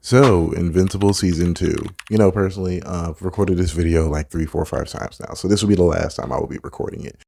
So, Invincible Season 2. Personally, I've recorded this video like 3, 4, 5 times now. So this will be the last time I will be recording it.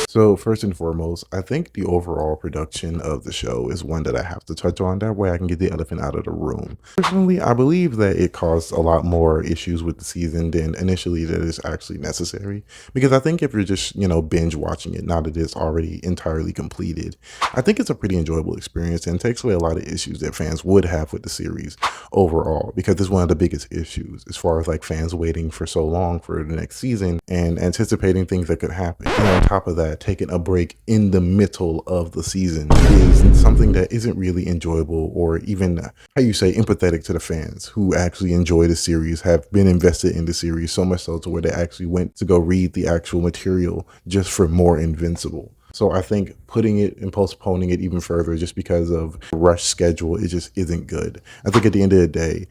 So first and foremost, I think the overall production of the show is one that I have to touch on. That way I can get the elephant out of the room. Personally, I believe that it caused a lot more issues with the season than initially that is actually necessary. Because I think if you're just, binge watching it, now that it's already entirely completed, I think it's a pretty enjoyable experience and takes away a lot of issues that fans would have with the series overall. Because it's one of the biggest issues as far as like fans waiting for so long for the next season and anticipating things that could happen. And on top of that, taking a break in the middle of the season is something that isn't really enjoyable or even, how you say, empathetic to the fans who actually enjoy the series, have been invested in the series so much so to where they actually went to go read the actual material just for more Invincible. So I think putting it and postponing it even further just because of rush schedule, it just isn't good. I think at the end of the day,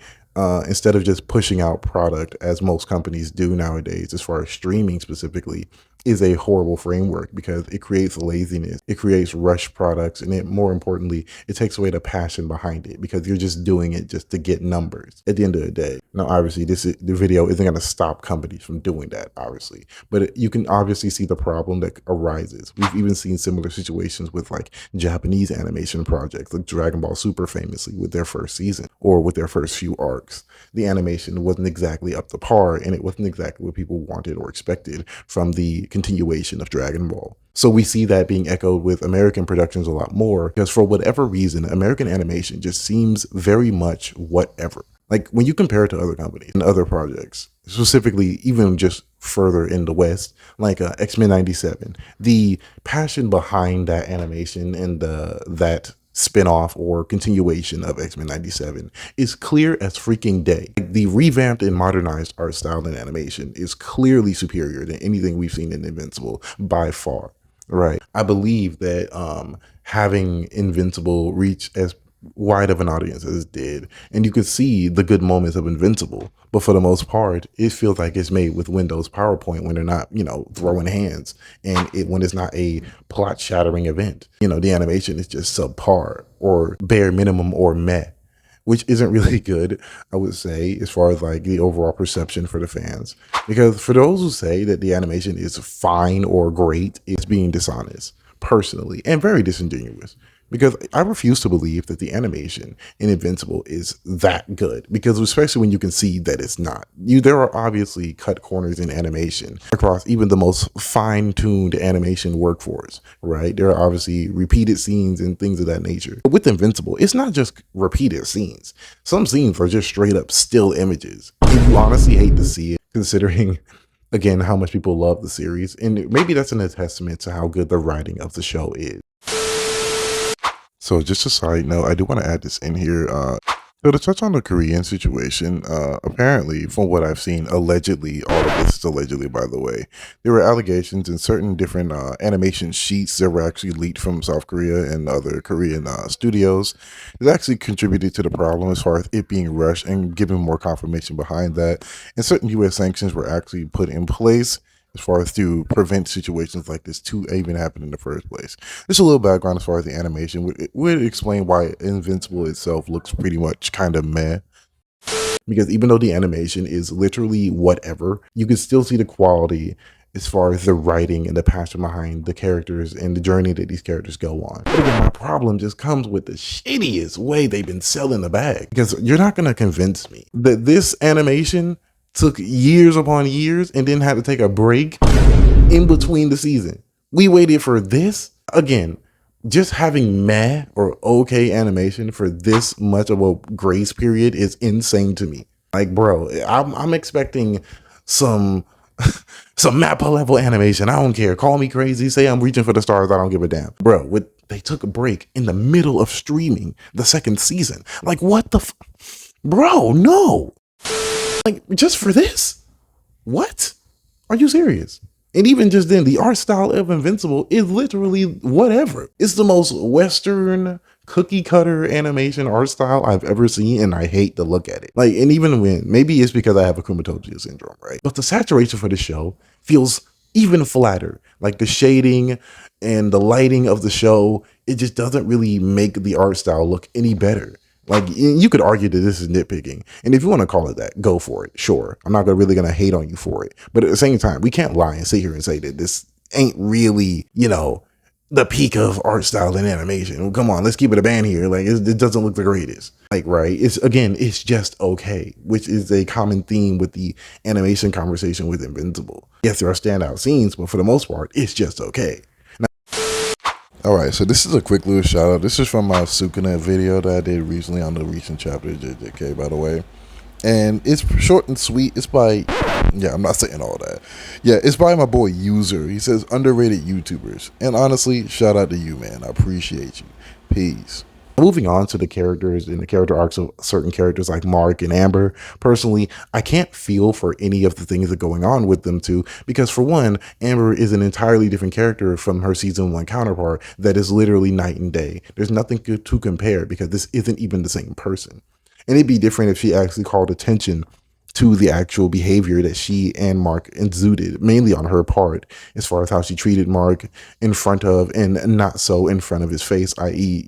instead of just pushing out product as most companies do nowadays, as far as streaming specifically, is a horrible framework because it creates laziness, it creates rush products, and more importantly, it takes away the passion behind it because you're just doing it just to get numbers at the end of the day. Now, obviously, the video isn't going to stop companies from doing that, obviously, but you can obviously see the problem that arises. We've even seen similar situations with like Japanese animation projects, like Dragon Ball Super famously with their first season or with their first few arcs. The animation wasn't exactly up to par, and it wasn't exactly what people wanted or expected from the continuation of Dragon Ball. So we see that being echoed with American productions a lot more because for whatever reason, American animation just seems very much whatever. Like when you compare it to other companies and other projects, specifically even just further in the West, like X-Men 97, the passion behind that animation and that spin-off or continuation of X-Men 97 is clear as freaking day. The revamped and modernized art style and animation is clearly superior than anything we've seen in Invincible by far. Right. I believe that having Invincible reach as wide of an audience as it did, and you could see the good moments of Invincible, but for the most part, it feels like it's made with Windows PowerPoint when they're not, throwing hands, and when it's not a plot-shattering event. The animation is just subpar or bare minimum or meh, which isn't really good, I would say, as far as like the overall perception for the fans. Because for those who say that the animation is fine or great, it's being dishonest, personally, and very disingenuous. Because I refuse to believe that the animation in Invincible is that good. Because especially when you can see that it's not. There are obviously cut corners in animation across even the most fine-tuned animation workforce, right? There are obviously repeated scenes and things of that nature. But with Invincible, it's not just repeated scenes. Some scenes are just straight up still images. And you honestly hate to see it, considering, again, how much people love the series. And maybe that's a testament to how good the writing of the show is. So just a side note, I do want to add this in here. So to touch on the Korean situation, apparently, from what I've seen, allegedly, all of this is allegedly, by the way, there were allegations in certain different animation sheets that were actually leaked from South Korea and other Korean studios. It actually contributed to the problem as far as it being rushed and giving more confirmation behind that. And certain U.S. sanctions were actually put in place as far as to prevent situations like this to even happen in the first place. Just a little background as far as the animation would explain why Invincible itself looks pretty much kind of meh. Because even though the animation is literally whatever, you can still see the quality as far as the writing and the passion behind the characters and the journey that these characters go on. But again, my problem just comes with the shittiest way they've been selling the bag. Because you're not going to convince me that this animation took years upon years and then had to take a break in between the season. We waited for this. Again, just having meh or okay animation for this much of a grace period is insane to me. Like, bro, I'm expecting some Mappa level animation. I don't care. Call me crazy. Say I'm reaching for the stars. I don't give a damn. Bro, they took a break in the middle of streaming the second season. Like, what the bro, no. Like, just for this? What? Are you serious? And even just then, the art style of Invincible is literally whatever. It's the most Western cookie cutter animation art style I've ever seen, and I hate to look at it. Like, and even when, maybe it's because I have a Kumatoji syndrome, right? But the saturation for the show feels even flatter. Like the shading and the lighting of the show, it just doesn't really make the art style look any better. Like, you could argue that this is nitpicking, and if you want to call it that, go for it. Sure, I'm not really gonna hate on you for it, but at the same time, we can't lie and sit here and say that this ain't really, the peak of art style and animation. Well, come on, let's keep it a band here. Like, it doesn't look the greatest. Like, right? It's just okay, which is a common theme with the animation conversation with Invincible. Yes, there are standout scenes, but for the most part, it's just okay. Alright, so this is a quick little shout out. This is from my Sukanet video that I did recently on the recent chapter of JJK, by the way. And it's short and sweet. It's by, yeah, I'm not saying all that. Yeah, it's by my boy User. He says, underrated YouTubers. And honestly, shout out to you, man. I appreciate you. Peace. Moving on to the characters and the character arcs of certain characters like Mark and Amber, personally, I can't feel for any of the things that are going on with them too, because for one, Amber is an entirely different character from her season 1 counterpart that is literally night and day. There's nothing to compare because this isn't even the same person. And it'd be different if she actually called attention to the actual behavior that she and Mark exuded, mainly on her part, as far as how she treated Mark in front of and not so in front of his face, i.e.,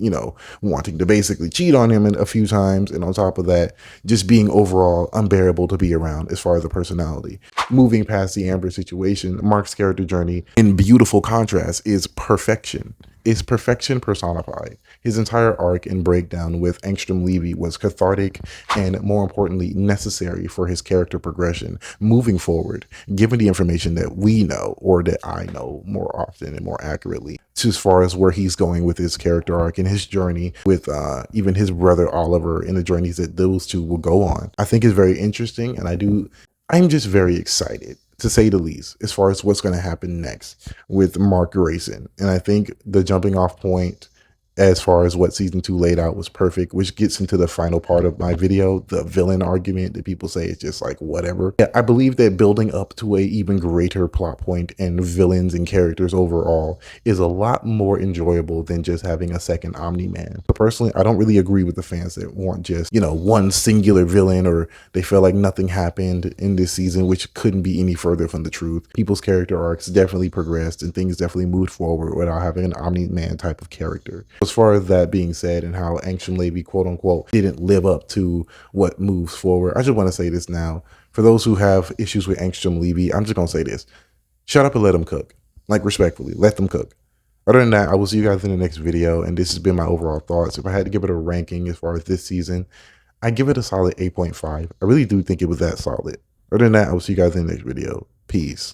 wanting to basically cheat on him a few times. And on top of that, just being overall unbearable to be around as far as the personality. Moving past the Amber situation, Mark's character journey, in beautiful contrast, is perfection. Is perfection personified. His entire arc and breakdown with Angstrom Levy was cathartic and, more importantly, necessary for his character progression moving forward, given the information that we know, or that I know more often and more accurately, as far as where he's going with his character arc and his journey with even his brother Oliver and the journeys that those two will go on. I think is very interesting, and I'm just very excited, to say the least, as far as what's going to happen next with Mark Grayson. And I think the jumping off point as far as what season 2 laid out was perfect, which gets into the final part of my video, the villain argument that people say is just like whatever. Yeah, I believe that building up to a even greater plot point and villains and characters overall is a lot more enjoyable than just having a second Omni-Man. So personally, I don't really agree with the fans that want just, one singular villain, or they feel like nothing happened in this season, which couldn't be any further from the truth. People's character arcs definitely progressed and things definitely moved forward without having an Omni-Man type of character. As far as that being said, and how Angstrom Levy, quote unquote, didn't live up to what moves forward, I just want to say this now. For those who have issues with Angstrom Levy, I'm just going to say this. Shut up and let them cook. Like, respectfully, let them cook. Other than that, I will see you guys in the next video, and this has been my overall thoughts. If I had to give it a ranking as far as this season, I give it a solid 8.5. I really do think it was that solid. Other than that, I will see you guys in the next video. Peace.